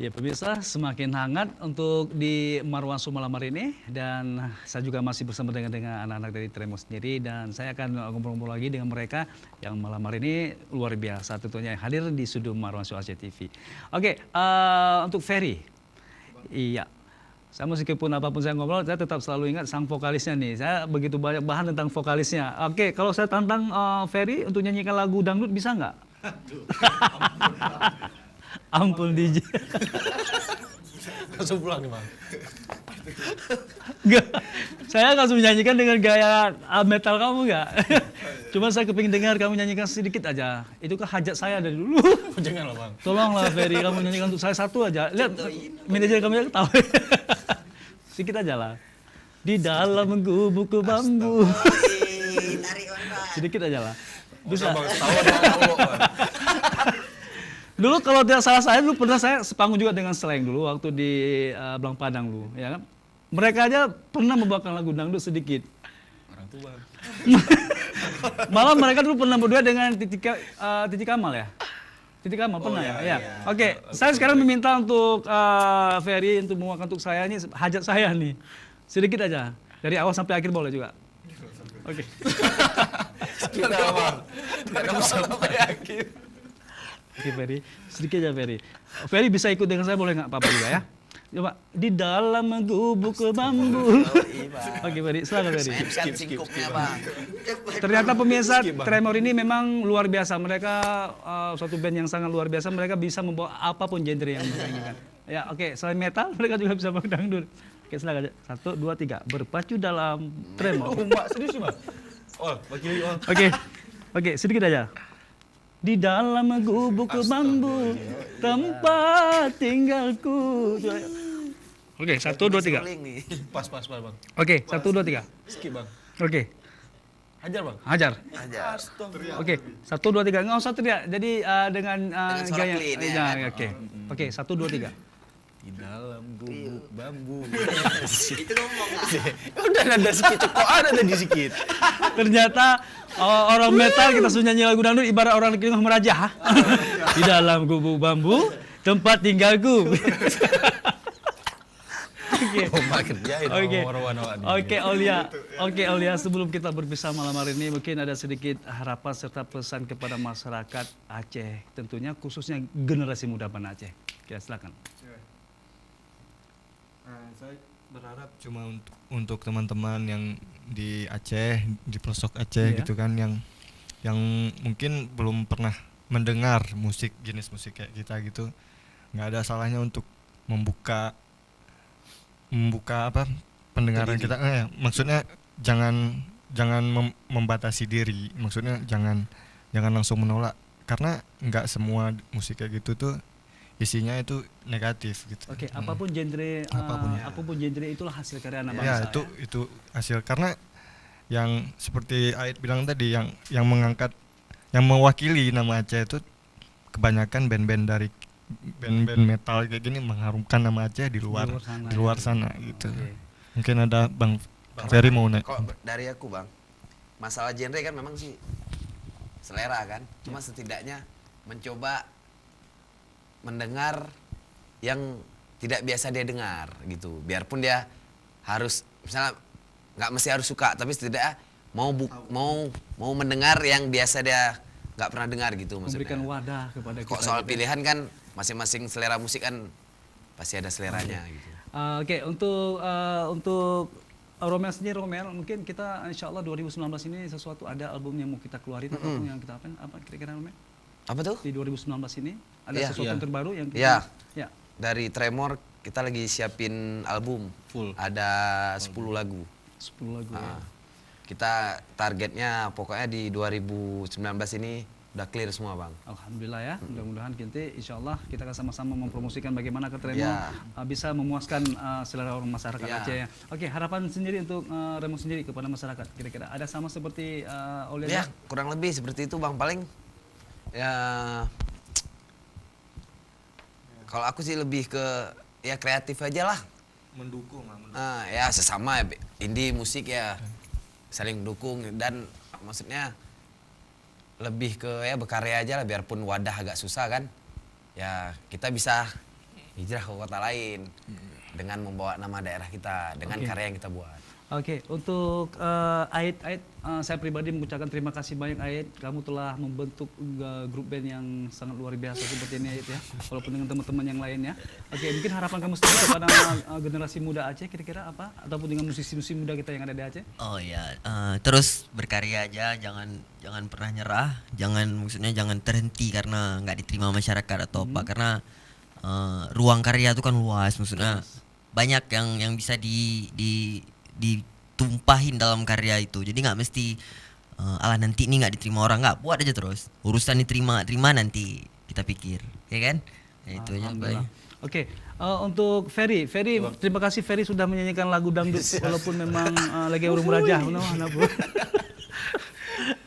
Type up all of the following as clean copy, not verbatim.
Ya pemirsa, semakin hangat untuk di Marwan Su malam hari ini, dan saya juga masih bersama dengan anak-anak dari Tremo sendiri, dan saya akan ngobrol-ngobrol lagi dengan mereka yang malam hari ini luar biasa tentunya yang hadir di studio Marwan Su Aceh TV. Oke, untuk Ferry, iya. Saya meskipun apapun saya ngobrol, saya tetap selalu ingat sang vokalisnya nih. Saya begitu banyak bahan tentang vokalisnya. Oke, kalau saya tantang Ferry untuk nyanyikan lagu dangdut bisa nggak? Aduh, Ampun DJ. langsung pulang nih bang. Enggak, saya langsung menyanyikan dengan gaya metal kamu nggak? Cuma saya kepingin dengar kamu nyanyikan sedikit aja. Itu kan hajat saya dari dulu. Jangan lah bang. Tolonglah Ferry, kamu nyanyikan untuk saya satu aja. Lihat, manajer kamu aja ketawa. Sedikit aja lah. Di dalam gubuk bambu. Sedikit aja lah. Bisa. Bang, tahu dong. Dulu kalau tidak salah saya dulu pernah saya sepanggung juga dengan Slang dulu waktu di Belang Padang dulu, ya kan. Mereka aja pernah membawakan lagu dangdut sedikit. Orang tua. Malah mereka dulu pernah berdua dengan Titi Kamal ya. Titi Kamal pernah ya. iya. Oke, saya sekarang meminta untuk Ferry untuk membawakan untuk saya ini hajat saya nih. Sedikit aja. Dari awal sampai akhir boleh juga. Oke. Kita bang. Kamu sampai akhir. Oke Ferry, sedikit aja Ferry. Ferry bisa ikut dengan saya boleh nggak Papa juga ya? Coba di dalam gubuk bambu. Oke Ferry, silakan Ferry. Singkupnya bang. Ternyata pemirsa Tremor ini memang luar biasa. Mereka suatu band yang sangat luar biasa. Mereka bisa membawa apapun genre yang mereka inginkan. Ya oke, selain metal mereka juga bisa bawa dangdut. Oke silakan. 1, 2, 3. Berpacu dalam Tremor. Mbak serius bang. Oh, wakili oh. Oke, sedikit aja. Di dalam gubuk bambu tempat tinggalku. Oke, 1, 2, 3. Pas bang. Oke, 1, 2, 3. Skip bang. Oke, Hajar bang. hajar. Aja. Oke, 1, 2, 3. Nggak usah teriak. Jadi dengan suara gaya. clean, ya Ya, kan? oke. Oke, 1, 2, 3. Di dalam gubuk bambu. Itu ngomong nggak? Udah ada sedikit. Kok ada tadi sedikit? Ternyata orang metal kita sudah nyanyi lagu dangdut ibarat orang Kingah Meraja. Di dalam gubuk bambu tempat tinggalku. Oke. Mbak kerjain. Oke. Warna-warna. Oke Aulia. Oke Aulia, sebelum kita berpisah malam hari ini mungkin ada sedikit harapan serta pesan kepada masyarakat Aceh, tentunya khususnya generasi muda Banda Aceh. Oke, silakan. Saya berharap cuma untuk teman-teman yang di Aceh, di pelosok Aceh Iya. gitu kan, yang mungkin belum pernah mendengar musik jenis musik kayak kita gitu, nggak ada salahnya untuk membuka apa pendengaran kita. Maksudnya jangan membatasi diri, maksudnya jangan langsung menolak, karena nggak semua musik kayak gitu tuh isinya itu negatif gitu. Oke, apapun genre, apapun genre itulah hasil karya anak bangsa. Ya itu hasil, karena yang seperti Ait bilang tadi, yang mengangkat, yang mewakili nama Aceh itu kebanyakan band-band dari band-band metal kayak gini mengharumkan nama Aceh di luar sana gitu. Oke. Mungkin ada Bang Ferry mau naik. Kalau dari aku bang, masalah genre kan memang sih selera kan. Cuma setidaknya mencoba mendengar yang tidak biasa dia dengar gitu. Biarpun dia harus misalnya nggak mesti harus suka, tapi setidaknya mau mendengar yang biasa dia nggak pernah dengar gitu maksudnya. Memberikan wadah kepada Kok kita. soal pilihan kan masing-masing selera musik kan pasti ada seleranya gitu. Oke, untuk Romel sendiri, Romel, mungkin kita insya Allah 2019 ini sesuatu ada album yang mau kita keluarin ataupun yang kita apa kira-kira Romel? Apa tuh? Di 2019 ini ada Iya. sesuatu yang terbaru yang kita, Iya. ya. Dari Tremor kita lagi siapin album Full. Ada 10 lagu. 10 lagu. Nah, kita targetnya pokoknya di 2019 ini udah clear semua bang. Alhamdulillah ya, mudah-mudahan nanti insya Allah kita akan sama-sama mempromosikan bagaimana ke Tremor Ya. bisa memuaskan selera orang masyarakat Ya. Aceh ya. Oke, harapan sendiri untuk Remo sendiri kepada masyarakat kira-kira ada sama seperti Aulia? Ya kurang lebih seperti itu bang. Paling ya kalau aku sih lebih ke ya kreatif aja lah. Mendukung. Ya sesama indie musik ya saling mendukung, dan maksudnya lebih ke ya berkarya aja lah, biarpun wadah agak susah kan. Ya kita bisa hijrah ke kota lain dengan membawa nama daerah kita dengan karya yang kita buat. Oke, untuk Ait, saya pribadi mengucapkan terima kasih banyak Ait. Kamu telah membentuk grup band yang sangat luar biasa seperti ini Ait ya. Walaupun dengan teman-teman yang lain ya. Oke, mungkin harapan kamu sendiri kepada generasi muda Aceh kira-kira apa? Ataupun dengan musisi-musisi muda kita yang ada di Aceh? Oh ya, terus berkarya aja, jangan pernah nyerah, jangan terhenti karena nggak diterima masyarakat atau apa, karena ruang karya itu kan luas, maksudnya banyak yang bisa ditumpahin dalam karya itu, jadi nggak mesti alah nanti ini nggak diterima orang, nggak, buat aja terus, urusan terima nanti kita pikir, ya kan? Ya, itu aja paling. Oke, untuk Ferry, terima kasih Ferry sudah menyanyikan lagu dangdut walaupun memang lagi urung rajah,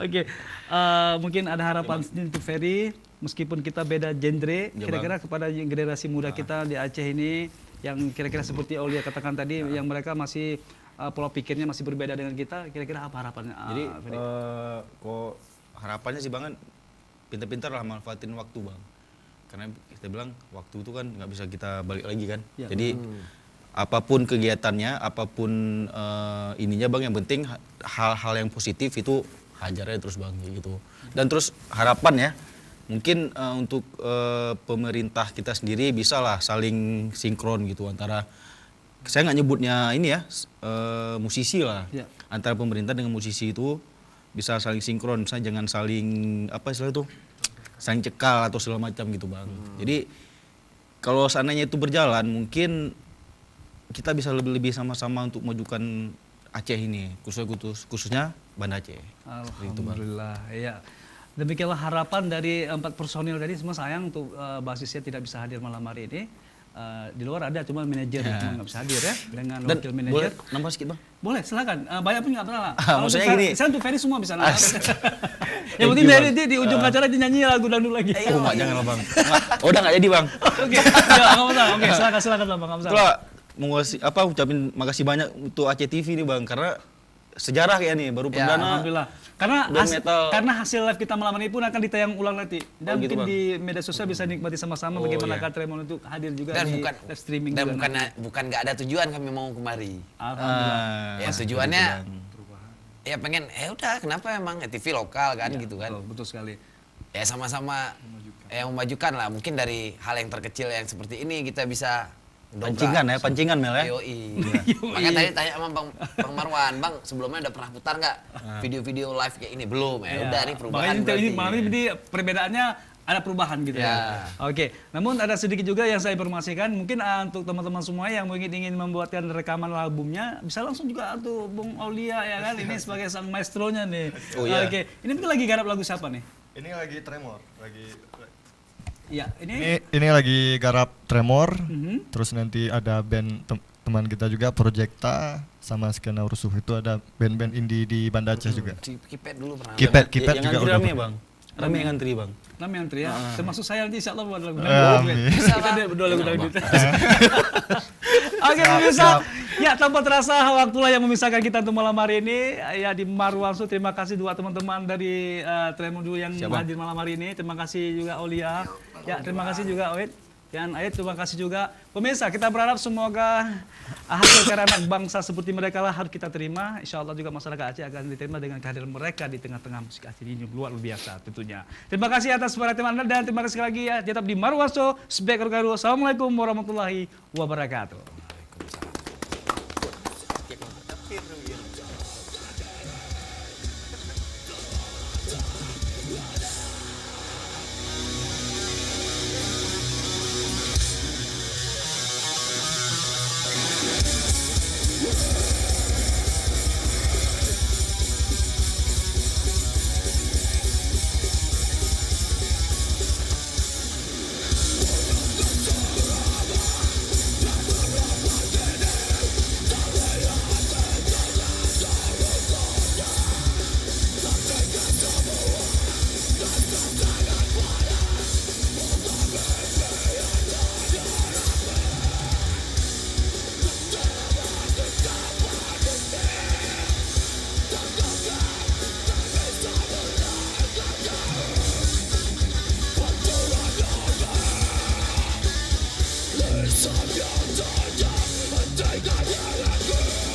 Oke, mungkin ada harapan sendiri untuk Ferry, meskipun kita beda genre, kira-kira kepada generasi muda kita di Aceh ini, yang kira-kira seperti Aulia katakan tadi, yang mereka masih pola pikirnya masih berbeda dengan kita, kira-kira apa harapannya? Jadi kok harapannya sih Bang kan pintar-pintar lah manfaatin waktu Bang. Karena kita bilang waktu itu kan nggak bisa kita balik lagi kan. Ya. Jadi apapun kegiatannya, apapun ininya Bang, yang penting hal-hal yang positif itu hajar aja terus Bang gitu. Dan terus harapan ya, mungkin untuk pemerintah kita sendiri bisa lah saling sinkron gitu antara, saya nggak nyebutnya ini ya, musisi lah, antara pemerintah dengan musisi itu bisa saling sinkron, misalnya jangan saling apa istilah itu, saling cekal atau segala macam gitu Bang. Jadi kalau seandainya itu berjalan, mungkin kita bisa lebih sama-sama untuk memajukan Aceh ini, khususnya Banda Aceh. Alhamdulillah, ya. Demikianlah harapan dari 4 personil tadi. Semua sayang untuk basisnya tidak bisa hadir malam hari ini. Di luar ada, cuma manajer yang nggak bisa hadir ya, dengan Dan wakil boleh manajer. nambah sedikit Bang? Boleh, silakan. Banyak pun nggak pernah lah. Maksudnya untuk gini. Saya untuk Ferry semua bisa nambah. Yang penting Ferry di ujung acara dia nyanyi lagu dangdut lagi. Oh enggak, jangan lah Bang. Oh, udah nggak jadi Bang. Oke, nggak masalah. Oke, silakan lah Bang, nggak masalah. Itulah ucapin makasih banyak untuk Aceh TV nih Bang, karena sejarah kayak nih baru Ya, perdana. alhamdulillah. Karena band metal. karena hasil live kita malam ini pun akan ditayang ulang nanti. Dan gitu, mungkin Bang. di media sosial bisa nikmati sama-sama bagaimana Kak Tremon untuk hadir juga Dan di bukan live streaming dan juga nanti. bukan nggak ada tujuan kami mau kemari. Alhamdulillah. Ya tujuannya ya pengen udah kenapa emang TV lokal kan gitu kan. Betul sekali. Ya sama-sama memajukan lah, mungkin dari hal yang terkecil yang seperti ini kita bisa Pancingan Mel ya. Yoi. Makanya tadi tanya sama Bang Marwan, Bang sebelumnya udah pernah putar nggak video-video live kayak ini? Belum ya. Udah nih perubahan Makanya ini berarti. malam ini perbedaannya ada perubahan gitu ya. Oke, namun ada sedikit juga yang saya informasikan, mungkin untuk teman-teman semua yang ingin membuatkan rekaman albumnya, bisa langsung juga tuh Bung Aulia ya kan, ini sebagai sang maestronya nih. Oh, iya. Oke, ini mungkin lagi garap lagu siapa nih? Ini lagi Tremor, Ya, ini ini lagi garap Tremor, Mhm. terus nanti ada band teman kita juga Projecta sama Skena Rusuh, itu ada band-band indie di Banda Aceh juga. Di Kipet dulu pernah. Kipet yang juga ngantri udah. rame Bang. Rame yang ngantri Bang. namanya antri ya, termasuk saya nanti insya Allah buat lagu Amin. Kita ada berdua lagu dangdut. Oke pemirsa, ya tanpa terasa waktulah yang memisahkan kita untuk malam hari ini. Ya di Marwansu, terima kasih dua teman-teman dari Tremor dulu yang hadir malam hari ini. Terima kasih juga Aulia. Ya terima kasih juga Oid. Dan Ayat, terima kasih juga. Pemirsa, kita berharap semoga hasil karya anak bangsa seperti mereka lah harus kita terima. Insya Allah juga masyarakat Aceh akan diterima dengan kehadiran mereka di tengah-tengah musik Aceh ini luar biasa tentunya. Terima kasih atas perhatian Anda dan terima kasih lagi ya. Tetap di Marwansu, Speaker Garu. Assalamualaikum warahmatullahi wabarakatuh. Sudah jalanku